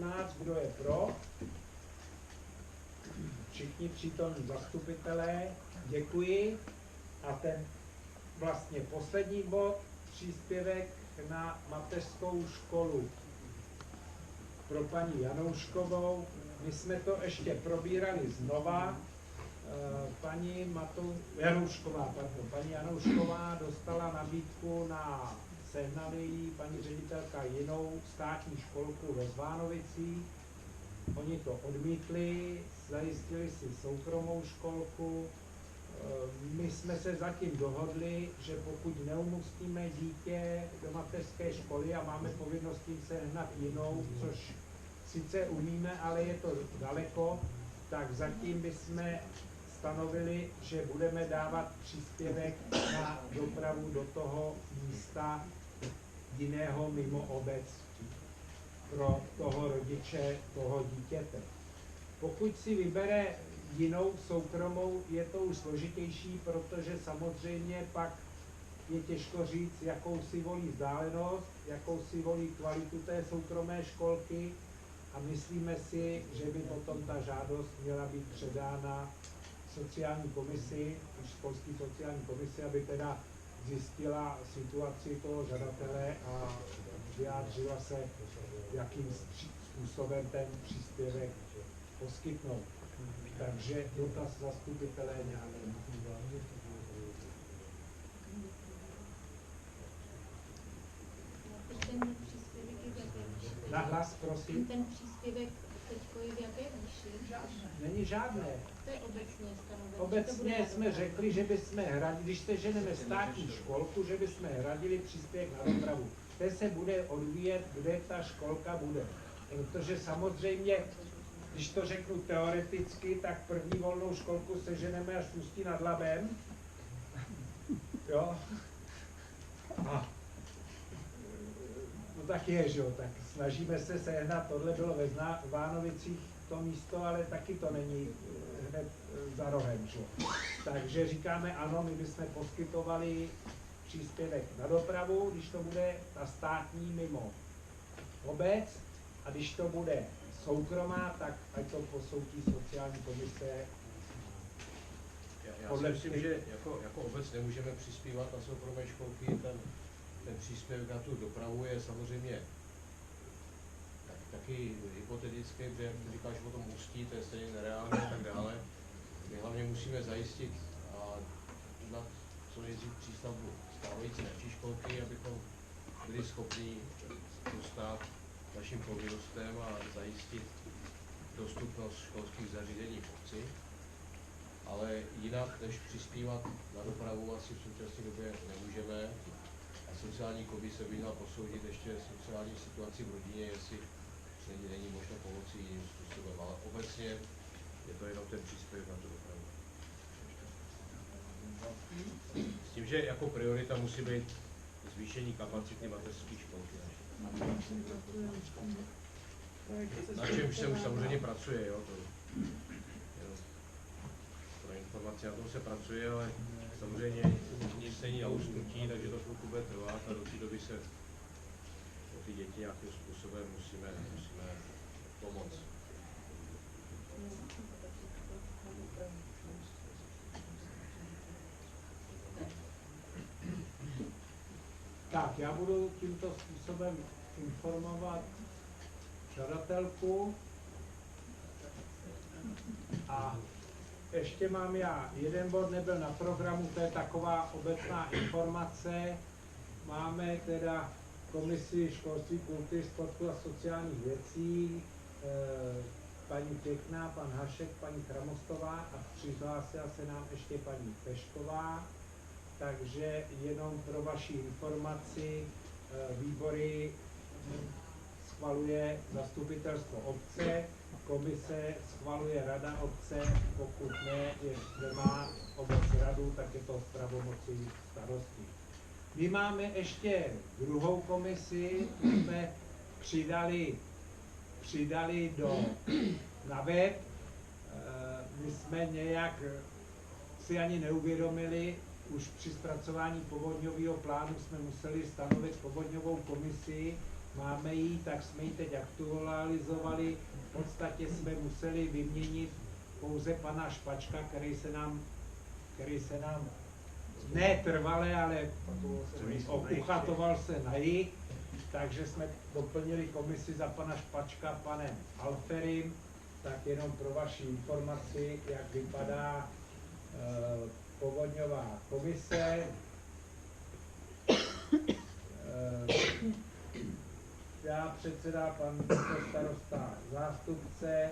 18, kdo je pro? Všichni přítomní zastupitelé, děkuji. A ten vlastně poslední bod, příspěvek na mateřskou školu pro paní Janouškovou. My jsme to ještě probírali znova. Paní Janoušková dostala nabídku na sehnali paní ředitelka jinou státní školku ve Zvánovicích. Oni to odmítli, zajistili si soukromou školku. My jsme se zatím dohodli, že pokud neumístíme dítě do mateřské školy a máme povinnost tím sehnat jinou, což sice umíme, ale je to daleko, tak zatím bychom stanovili, že budeme dávat příspěvek na dopravu do toho místa jiného mimo obec pro toho rodiče, toho dítěte. Pokud si vybere jinou soukromou, je to už složitější, protože samozřejmě pak je těžko říct, jakou si volí vzdálenost, jakou si volí kvalitu té soukromé školky a myslíme si, že by potom ta žádost měla být předána sociální komisi, školský sociální komisi, aby teda zjistila situaci toho žadatele a vyjádřila se, jakým způsobem ten příspěvek poskytnout. Takže dotaz zastupitelé nějaký. Ten příspěvek je v jaké výši? Na hlas, prosím. Ten příspěvek teďko je v jaké výši? Není žádné. To je obecně stanovené. Obecně jsme řekli, že bychom hradili, když se ženeme státní školku, že bychom hradili příspěvek na dopravu. Ten se bude odvíjet, kde ta školka bude. Protože samozřejmě, když to řeknu teoreticky, tak první volnou školku seženeme až v Ústí nad Labem. Jo? A no tak je, že jo, tak snažíme se sehnat, tohle bylo ve Vánovicích to místo, ale taky to není hned za rohem, že jo. Takže říkáme ano, my bychom poskytovali příspěvek na dopravu, když to bude ta státní mimo obec, a když to bude soukromá, tak ať to posoudí sociální komise. Já si myslím, že jako obec nemůžeme přispívat na soukromé školky, ten příspěvek na tu dopravu je samozřejmě taky hypotetický, protože jak říkáš o tom Ústí, to je stejně nereálné a tak dále. My hlavně musíme zajistit na co nejdřív přístavbu stávající naší školky, abychom byli schopni dostat našim povinnostem a zajistit dostupnost školských zařízení v obci. Ale jinak, než přispívat na dopravu, asi v současné době nemůžeme. A sociální komise by měla posoudit ještě sociální situaci v rodině, jestli není možné pomoci jiným způsobem. Ale obecně je to jenom ten příspěvek na tu dopravu. S tím, že jako priorita musí být zvýšení kapacity mateřské školky. Na čemž se už samozřejmě pracuje, jo, pro informaci na tom se pracuje, ale samozřejmě nic není na usknutí, takže to chvilku bude trvat a do té doby se o ty děti nějakým způsobem musíme pomoct. Tak, já budu tímto způsobem informovat žadatelku. A ještě mám já, jeden bod nebyl na programu, to je taková obecná informace. Máme teda komisi školství, kultury, sportu a sociálních věcí, paní Pěkná, pan Hašek, paní Kramostová a přihlásila se nám ještě paní Pešková. Takže jenom pro vaši informaci, výbory schvaluje zastupitelstvo obce, komise schvaluje rada obce, pokud nemá obec radu, tak je to v pravomoci starosty. My máme ještě druhou komisi, my jsme přidali na web, my jsme nějak si ani neuvědomili, už při zpracování povodňového plánu jsme museli stanovit povodňovou komisi, máme ji, tak jsme ji teď aktualizovali. V podstatě jsme museli vyměnit pouze pana Špačka, který se nám ne trvale, ale uchatoval se na jich, takže jsme doplnili komisi za pana Špačka panem Alferim. Tak jenom pro vaši informaci, jak vypadá povodňová komise. Já předseda, pan starosta zástupce,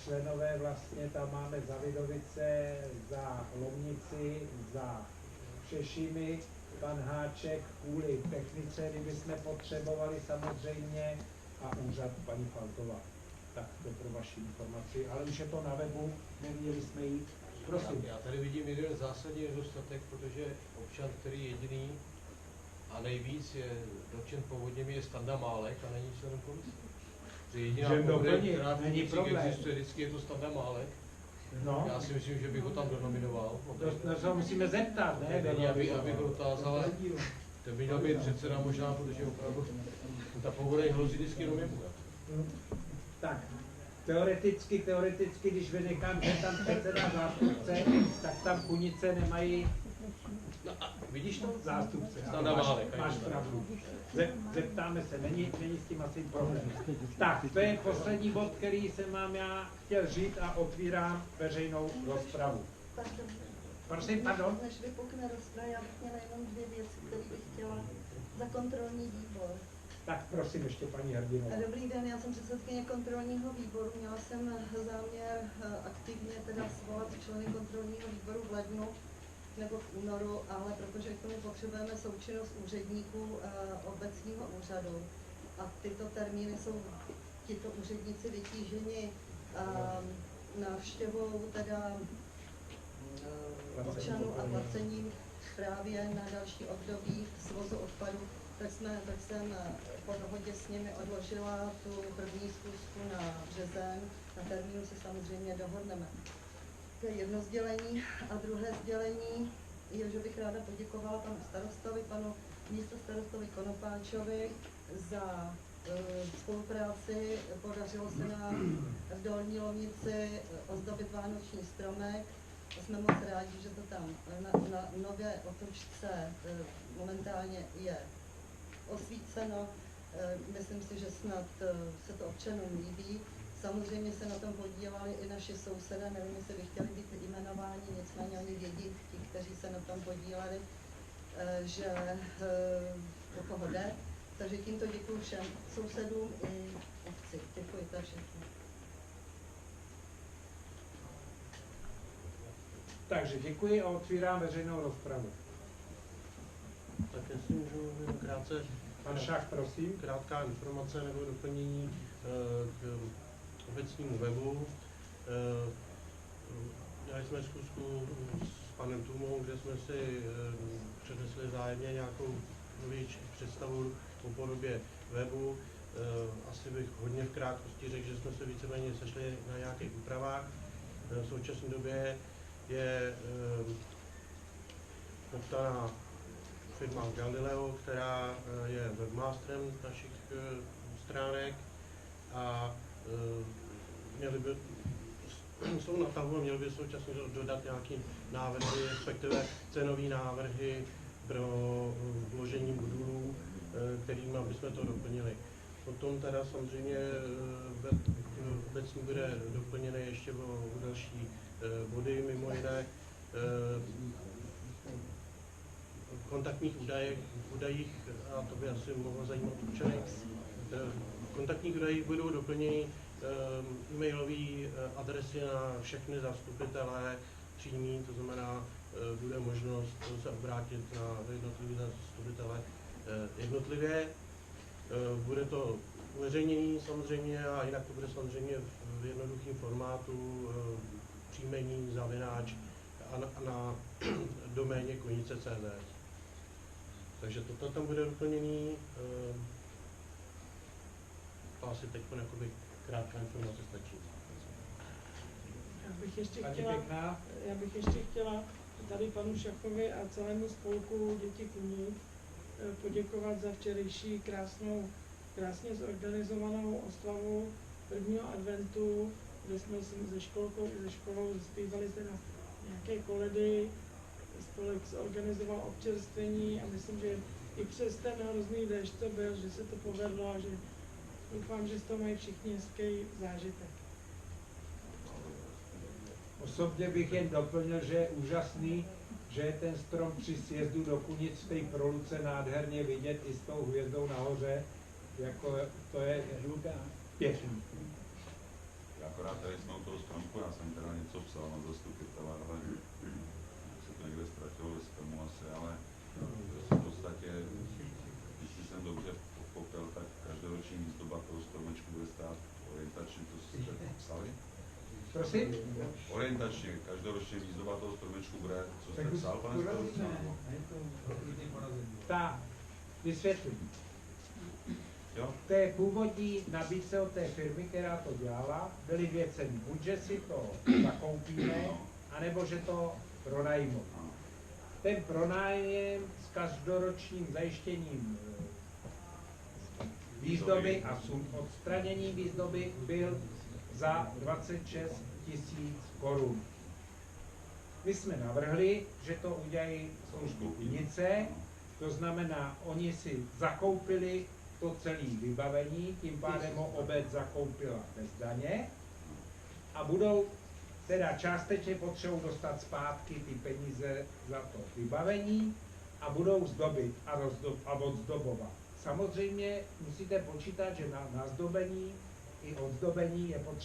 členové vlastně tam máme za Vidovice, za Lomnici, za Šešimi, pan Háček kvůli technice, kdyby jsme potřebovali samozřejmě, a úřad paní Faltová. Tak to pro vaši informaci, ale už je to na webu, neměli jsme jít. Prosím. Já tady vidím jeden zásadní nedostatek, protože občan, který jediný a nejvíc je dotčen povodněmi, je Standa Málek a není členem komise. Že jediná povodeň, která v není Kunicích problém. existuje, vždycky je to Standa Málek. No, Já si myslím, že bych ho tam donominoval. to se musíme zeptat, ne? Není, abych ho dotázal, ale to by měl být předseda možná, protože opravdu ta povodeň hrozí vždycky jenom jemu. Tak, teoreticky, když vynechám, že tam předseda zástupce, tak tam Kunice nemají No a vidíš to? zástupce. Standa Málek. Máš pravdu. Zeptáme se, není s tím asi problém. Tak, to je poslední bod, který jsem vám já chtěl říct a otvírám veřejnou rozpravu. Prosím, pardon. Než vypukne rozprava, já bych měla jenom 2 věci, které bych chtěla za kontrolní výbor. Tak prosím ještě paní Hrdinová. Dobrý den, já jsem předsedkyně kontrolního výboru. Měla jsem záměr aktivně teda svolat členy kontrolního výboru v lednu nebo v únoru, ale protože k tomu potřebujeme součinnost úředníků obecního úřadu a tyto termíny jsou tito úředníci vytíženi návštěvou teda občanů a placením právě na další období svozu odpadu, tak jsem po dohodě s nimi odložila tu první schůzku na březen. Na termínu se samozřejmě dohodneme. To je jedno sdělení. A druhé sdělení je, že bych ráda poděkovala panu starostovi, panu místostarostovi Konopáčovi za spolupráci. Podařilo se nám v Dolní Lomnici ozdobit vánoční stromek. Jsme moc rádi, že to tam na nové otočce momentálně je osvíceno. Myslím si, že snad se to občanům líbí. Samozřejmě se na tom podíleli i naši sousedé, nevím, jestli by chtěli být jmenováni, nicméně oni vědí, ti, kteří se na tom podíleli, že o koho jde. Takže tímto děkuji všem sousedům i obci. Děkuji, to je všechno. Takže děkuji a otvírám veřejnou rozpravu. Tak jestli můžu jen krátce, Pan Šach, prosím. krátká informace nebo doplnění k obecnímu webu. Dělali jsme zkusku s panem Tumou, kde jsme si přednesli zájemně nějakou větší představu o podobě webu. Asi bych hodně v krátkosti řekl, že jsme se víceméně sešli na nějakých úpravách. V současné době je poptaná firma Galileo, která je webmasterem našich stránek a jsou na tahu a měli by současně dodat nějaké návrhy, respektive cenové návrhy pro vložení modulů, kterými bychom to doplnili. Potom teda samozřejmě obecně bude doplněné ještě o další body, mimo jiné kontaktních údajích, a to by asi mohlo zajímat občany, v kontaktních údajích budou doplněny e-mailové adresy na všechny zastupitele přímý, to znamená, bude možnost se obrátit na jednotlivé zastupitele jednotlivě. Bude to uveřejnění samozřejmě a jinak to bude samozřejmě v jednoduchém formátu příjmení, zavináč a na doméně konice.cz. Takže toto tam bude doplněný. To asi teď krátká informace stačí. Já bych ještě chtěla tady panu Šachovi a celému spolku Děti Kuník poděkovat za včerejší krásnou krásně zorganizovanou oslavu prvního adventu, kde jsme se školkou i se školou zpívali teda nějaké koledy, spolek zorganizoval občerstvení a myslím, že i přes ten hrozný déšť to byl, že se to povedlo a že doufám, že z toho mají všichni hezký zážitek. Osobně bych jen doplnil, že je úžasný, že je ten strom při sjezdu do Kunic v té proluce nádherně vidět i s tou hvězdou nahoře, jako to je pěkný. Já akorát tady jsme u toho stromku, já jsem teda něco psal na zastupitele, ale se to někde ztratilo ve spamu asi, ale v podstatě, když jsem dobře pochopil, tak každoroční výzdoba toho stromečku bude stát orientačně, to jste psali? Prosím? Orientačně, každoročně výzdoba toho stromečku bude, co jste psal, pane starosto? Ta vysvětlím. Jo? V té původní nabídce od té firmy, která to dělala, byly dvě ceny. Buď, že si to zakoupíme, anebo že to pronajmou. Ten pronájem s každoročním zajištěním výzdoby a odstraněním výzdoby byl za 26 000 korun. My jsme navrhli, že to udělají službu Kunice, to znamená, oni si zakoupili to celé vybavení, tím pádem ho obec zakoupila bez daně a budou teda částečně potřebují dostat zpátky ty peníze za to vybavení a budou zdobit a odzdobovat. Samozřejmě musíte počítat, že na zdobení i odzdobení je potřeba